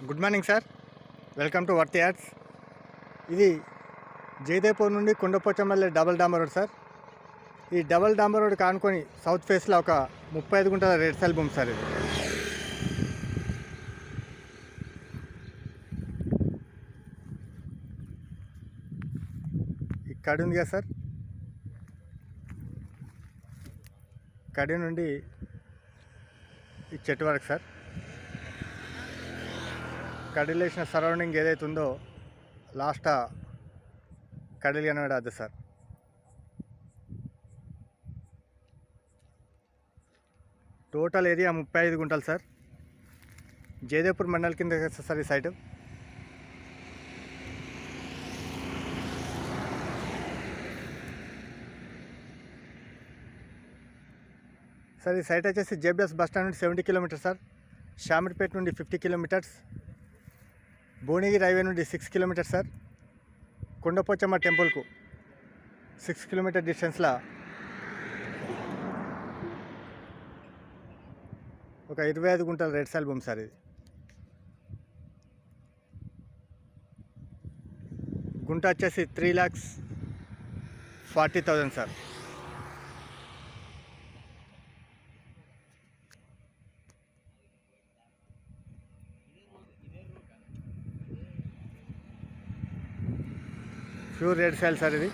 Good morning sir. Welcome to worth ads. ఇది జయదేపూర్ నుండి కొండపోచంపల్లి double డాంబర్ road sir. ఈ double డాంబర్ road కానుకొని south ఫేస్లో ఒక 35 గుంటల రెడ్ సాయిల్ భూమి సార్. ఇది ఈ కడి ఉంది కదా సార్, కడి నుండి ఈ చెట్టు వరకు సార్. కడీలు వేసిన సరౌండింగ్ ఏదైతే ఉందో లాస్ట్ కడీలు కనబడే అది సార్. టోటల్ ఏరియా 35 గుంటలు సార్. జయదేపూర్ మండల్ కింద సార్ ఈ సైటు. సార్ ఈ సైట్ వచ్చేసి జేబీఎస్ బస్ స్టాండ్ నుండి 70 కిలోమీటర్స్ సార్. షామీర్పేట నుండి 50 కిలోమీటర్స్, భువనగిరి హైవే నుండి 6 కిలోమీటర్స్ సార్. కొండపోచమ్మ టెంపుల్కు 6 కిలోమీటర్ డిస్టెన్స్లో ఒక 25 గుంటల రెడ్ సాయిల్ భూమి సార్. ఇది గుంట వచ్చేసి 3,40,000 sir. Pure red soil sir ఇది.